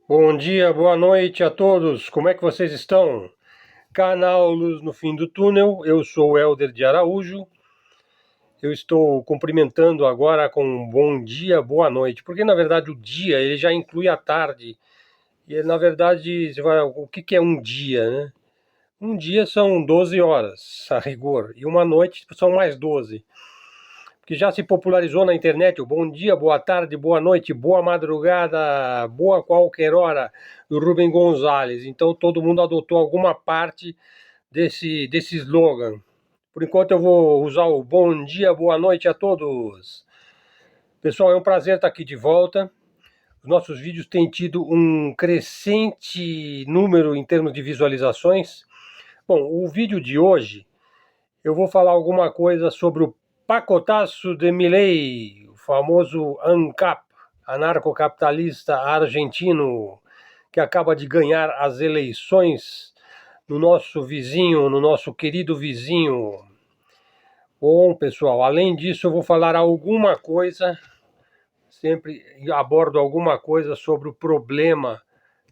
Bom dia, boa noite a todos. Como é que vocês estão? Canal Luz no Fim do Túnel. Eu sou o Helder de Araújo. Eu estou cumprimentando agora com um bom dia, boa noite, porque na verdade o dia ele já inclui a tarde. E na verdade, o que é um dia, né? Um dia são 12 horas, a rigor, e uma noite são mais 12. Que já se popularizou na internet o bom dia, boa tarde, boa noite, boa madrugada, boa qualquer hora, do Rubem Gonzalez. Então todo mundo adotou alguma parte desse slogan. Por enquanto eu vou usar o bom dia, boa noite a todos. Pessoal, é um prazer estar aqui de volta. Os nossos vídeos têm tido um crescente número em termos de visualizações. Bom, o vídeo de hoje eu vou falar alguma coisa sobre o pacotaço de Milei, o famoso ANCAP, anarcocapitalista argentino, que acaba de ganhar as eleições no nosso vizinho, no nosso querido vizinho. Bom, pessoal, além disso, eu vou falar alguma coisa, sempre abordo alguma coisa sobre o problema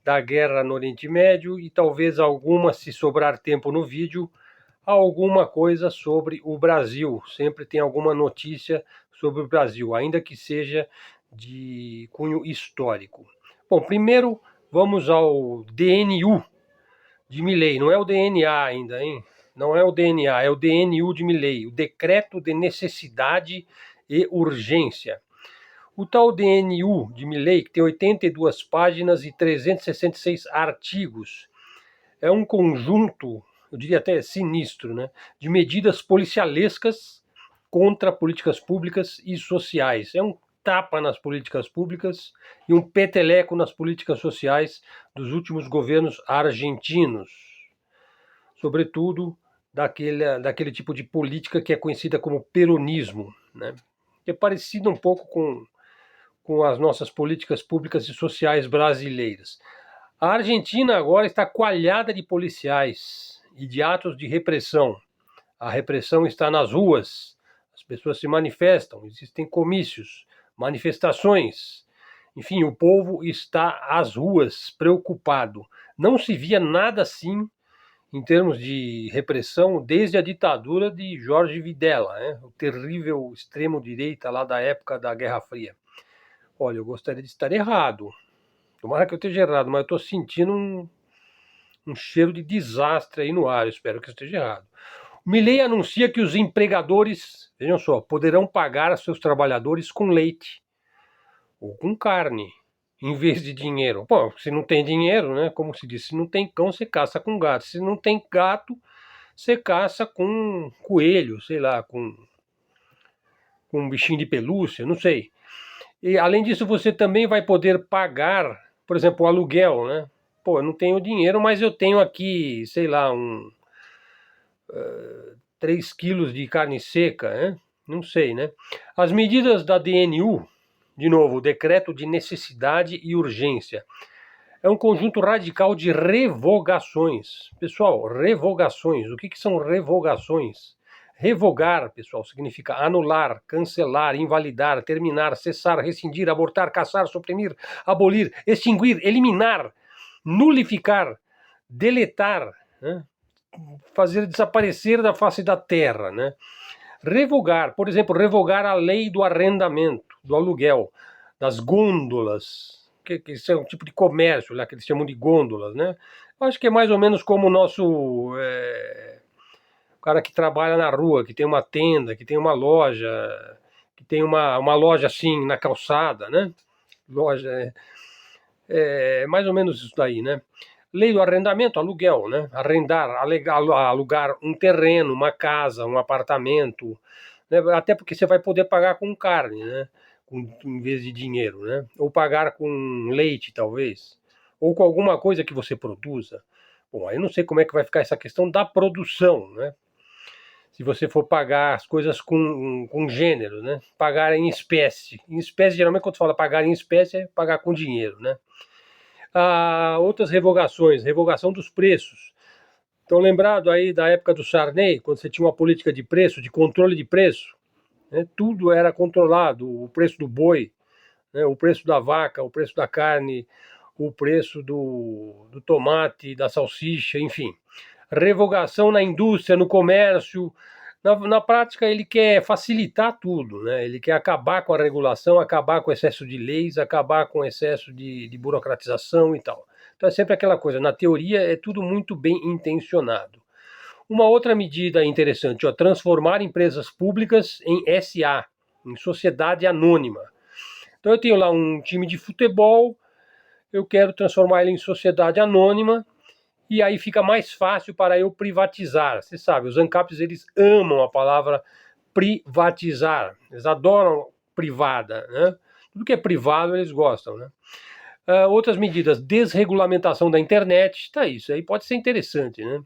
da guerra no Oriente Médio e talvez alguma, se sobrar tempo no vídeo, alguma coisa sobre o Brasil. Sempre tem alguma notícia sobre o Brasil, ainda que seja de cunho histórico. Bom, primeiro vamos ao DNU de Milei. Não é o DNA ainda, hein? Não é o DNA, é o DNU de Milei, o Decreto de Necessidade e Urgência. O tal DNU de Milei, que tem 82 páginas e 366 artigos, é um conjunto, eu diria até sinistro, né, de medidas policialescas contra políticas públicas e sociais. É um tapa nas políticas públicas e um peteleco nas políticas sociais dos últimos governos argentinos. Sobretudo daquele tipo de política que é conhecida como peronismo, né, que é parecido um pouco com as nossas políticas públicas e sociais brasileiras. A Argentina agora está coalhada de policiais e de atos de repressão. A repressão está nas ruas, as pessoas se manifestam, existem comícios, manifestações. Enfim, o povo está às ruas, preocupado. Não se via nada assim em termos de repressão desde a ditadura de Jorge Videla, né? O terrível extremo-direita lá da época da Guerra Fria. Olha, eu gostaria de estar errado. Tomara que eu esteja errado, mas eu estou sentindo um cheiro de desastre aí no ar, espero que eu esteja errado. O Milei anuncia que os empregadores, vejam só, poderão pagar seus trabalhadores com leite ou com carne, em vez de dinheiro. Pô, se não tem dinheiro, né? Como se diz, se não tem cão, você caça com gato. Se não tem gato, você caça com coelho, sei lá, com um bichinho de pelúcia, não sei. E além disso, você também vai poder pagar, por exemplo, o aluguel, né? Pô, eu não tenho dinheiro, mas eu tenho aqui, sei lá, 3 quilos de carne seca, né? Não sei, né? As medidas da DNU, de novo, o Decreto de Necessidade e Urgência, é um conjunto radical de revogações. Pessoal, revogações. O que são revogações? Revogar, pessoal, significa anular, cancelar, invalidar, terminar, cessar, rescindir, abortar, caçar, suprimir, abolir, extinguir, eliminar, nulificar, deletar, né? Fazer desaparecer da face da terra, né? Revogar, por exemplo, revogar a lei do arrendamento, do aluguel, das gôndolas, que são um tipo de comércio lá que eles chamam de gôndolas, né? Eu acho que é mais ou menos como o nosso o cara que trabalha na rua, que tem uma tenda, que tem uma loja, que tem uma loja assim na calçada, né? Loja é mais ou menos isso daí, né? Lei do arrendamento, aluguel, né? Arrendar, alugar um terreno, uma casa, um apartamento, né? Até porque você vai poder pagar com carne, né? Em vez de dinheiro, né? Ou pagar com leite, talvez, ou com alguma coisa que você produza. Bom, aí não sei como é que vai ficar essa questão da produção, né? Se você for pagar as coisas com gênero, né? Pagar em espécie. Em espécie, geralmente, quando fala pagar em espécie, é pagar com dinheiro, né? Outras revogações, revogação dos preços. Estão lembrado aí da época do Sarney, quando você tinha uma política de preço, de controle de preço, né? Tudo era controlado, o preço do boi, né? O preço da vaca, o preço da carne, o preço do tomate, da salsicha, enfim. Revogação na indústria, no comércio. Na prática, ele quer facilitar tudo, né? Ele quer acabar com a regulação, acabar com o excesso de leis, acabar com o excesso de burocratização e tal. Então é sempre aquela coisa, na teoria é tudo muito bem intencionado. Uma outra medida interessante, ó, transformar empresas públicas em SA, em sociedade anônima. Então eu tenho lá um time de futebol, eu quero transformar ele em sociedade anônima, e aí fica mais fácil para eu privatizar. Você sabe, os ANCAPs, eles amam a palavra privatizar, eles adoram privada, né? Tudo que é privado eles gostam, né? Outras medidas, desregulamentação da internet, tá, isso aí pode ser interessante, né?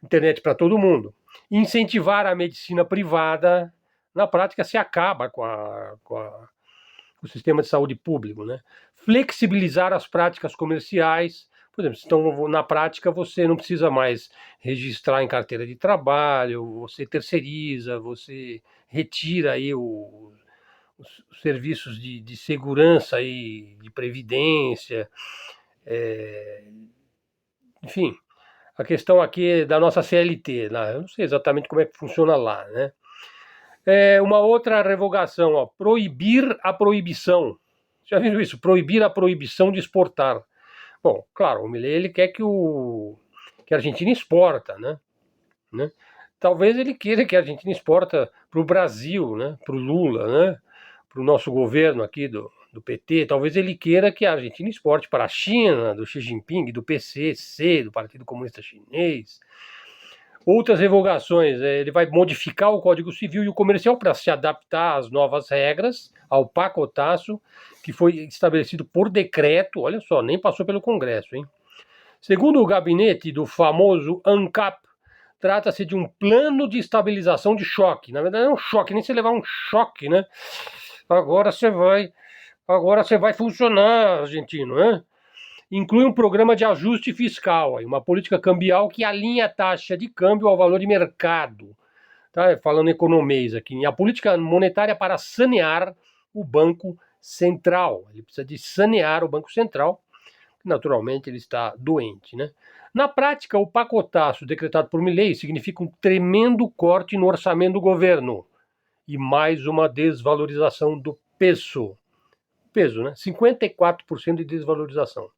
Internet para todo mundo. Incentivar a medicina privada, na prática se acaba com o sistema de saúde público, né? Flexibilizar as práticas comerciais. Por exemplo, então, na prática, você não precisa mais registrar em carteira de trabalho, você terceiriza, você retira aí os serviços de segurança aí, de previdência, enfim, a questão aqui da nossa CLT, né? Eu não sei exatamente como é que funciona lá, né? Uma outra revogação, ó, proibir a proibição. Já viram isso? Proibir a proibição de exportar. Bom, claro, o Milei ele quer que a Argentina exporta, né? Talvez ele queira que a Argentina exporta para o Brasil, né? Para o Lula, né? Para o nosso governo aqui do PT. Talvez ele queira que a Argentina exporte para a China, do Xi Jinping, do PCC, do Partido Comunista Chinês. Outras revogações, ele vai modificar o Código Civil e o Comercial para se adaptar às novas regras, ao pacotaço, que foi estabelecido por decreto, olha só, nem passou pelo Congresso, hein? Segundo o gabinete do famoso ANCAP, trata-se de um plano de estabilização de choque. Na verdade, é um choque, nem se levar um choque, né? Agora você vai funcionar, argentino, né? Inclui um programa de ajuste fiscal, uma política cambial que alinha a taxa de câmbio ao valor de mercado. Tá? Falando economês aqui. E a política monetária para sanear o Banco Central. Ele precisa de sanear o Banco Central, que naturalmente ele está doente, né? Na prática, o pacotaço decretado por Milei significa um tremendo corte no orçamento do governo e mais uma desvalorização do peso. Peso, né? 54% de desvalorização.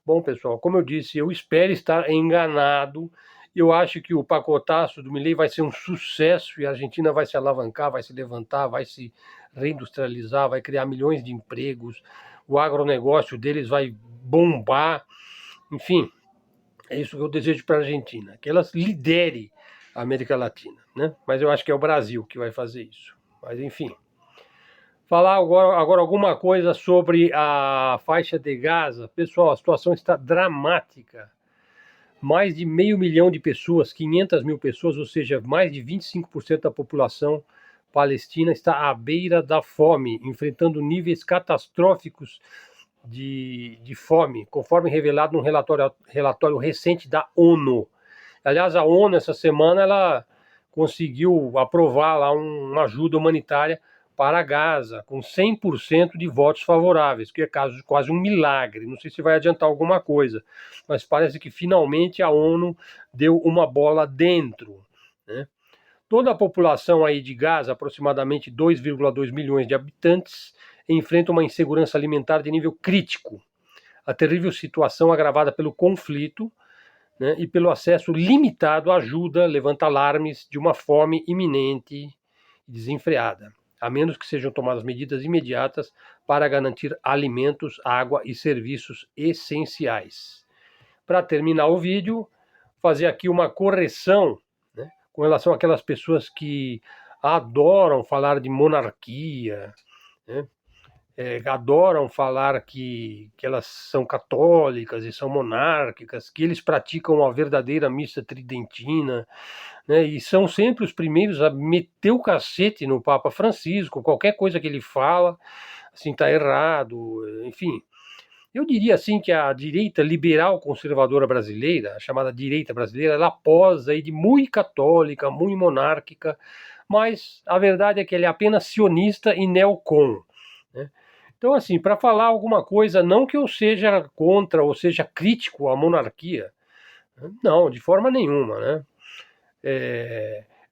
Bom, pessoal, como eu disse, eu espero estar enganado. Eu acho que o pacotaço do Milei vai ser um sucesso e a Argentina vai se alavancar, vai se levantar, vai se reindustrializar, vai criar milhões de empregos, o agronegócio deles vai bombar. Enfim, é isso que eu desejo para a Argentina, que ela lidere a América Latina, né? Mas eu acho que é o Brasil que vai fazer isso. Mas, enfim. Falar agora alguma coisa sobre a faixa de Gaza. Pessoal, a situação está dramática. Mais de 500 mil de pessoas, 500 mil pessoas, ou seja, mais de 25% da população palestina está à beira da fome, enfrentando níveis catastróficos de fome, conforme revelado num relatório recente da ONU. Aliás, a ONU, essa semana, ela conseguiu aprovar lá uma ajuda humanitária para Gaza, com 100% de votos favoráveis, que é quase um milagre. Não sei se vai adiantar alguma coisa, mas parece que finalmente a ONU deu uma bola dentro, né? Toda a população aí de Gaza, aproximadamente 2,2 milhões de habitantes, enfrenta uma insegurança alimentar de nível crítico. A terrível situação agravada pelo conflito, né, e pelo acesso limitado à ajuda levanta alarmes de uma fome iminente e desenfreada, a menos que sejam tomadas medidas imediatas para garantir alimentos, água e serviços essenciais. Para terminar o vídeo, fazer aqui uma correção, né, com relação àquelas pessoas que adoram falar de monarquia, né, adoram falar que elas são católicas e são monárquicas, que eles praticam a verdadeira missa tridentina, né, e são sempre os primeiros a meter o cacete no Papa Francisco, qualquer coisa que ele fala, assim, está errado, enfim. Eu diria assim que a direita liberal conservadora brasileira, a chamada direita brasileira, ela posa aí de muito católica, muito monárquica, mas a verdade é que ela é apenas sionista e neocon, né? Então, assim, para falar alguma coisa, não que eu seja contra ou seja crítico à monarquia, não, de forma nenhuma, né?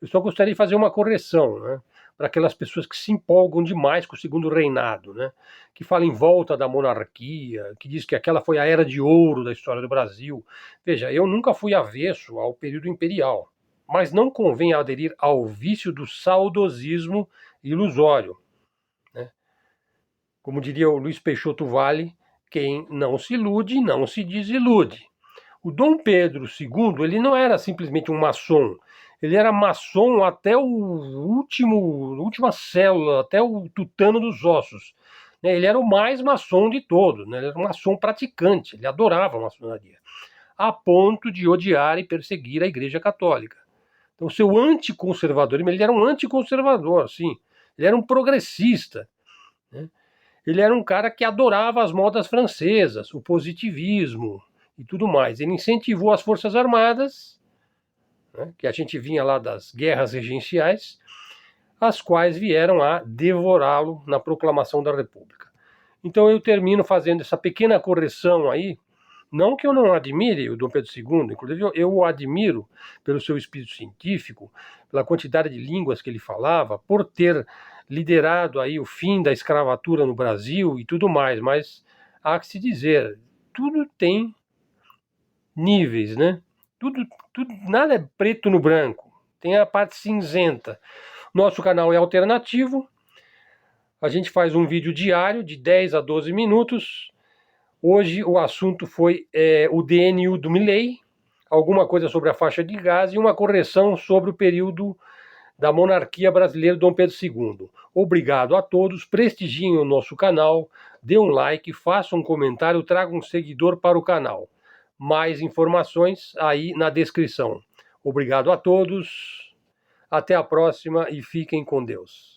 Eu só gostaria de fazer uma correção, né? Para aquelas pessoas que se empolgam demais com o segundo reinado, né? Que falam em volta da monarquia, que diz que aquela foi a era de ouro da história do Brasil. Veja, eu nunca fui avesso ao período imperial, mas não convém aderir ao vício do saudosismo ilusório, né? Como diria o Luiz Peixoto Vale, quem não se ilude, não se desilude. O Dom Pedro II, ele não era simplesmente um maçom, ele era maçom até última célula, até o tutano dos ossos. Ele era o mais maçom de todos, né? Ele era um maçom praticante, ele adorava a maçonaria, a ponto de odiar e perseguir a Igreja Católica. Então, seu anticonservadorismo, ele era um anticonservador, sim, ele era um progressista, né? Ele era um cara que adorava as modas francesas, o positivismo e tudo mais. Ele incentivou as Forças Armadas, né, que a gente vinha lá das guerras regenciais, as quais vieram a devorá-lo na proclamação da República. Então eu termino fazendo essa pequena correção aí, não que eu não admire o Dom Pedro II, inclusive eu o admiro pelo seu espírito científico, pela quantidade de línguas que ele falava, por ter liderado aí o fim da escravatura no Brasil e tudo mais, mas há que se dizer, tudo tem níveis, né? Nada é preto no branco, tem a parte cinzenta. Nosso canal é alternativo, a gente faz um vídeo diário de 10 a 12 minutos. Hoje o assunto foi o DNU do Milei, alguma coisa sobre a faixa de gás e uma correção sobre o período da monarquia brasileira Dom Pedro II. Obrigado a todos, prestigiem o nosso canal, dê um like, faça um comentário, traga um seguidor para o canal. Mais informações aí na descrição. Obrigado a todos, até a próxima e fiquem com Deus.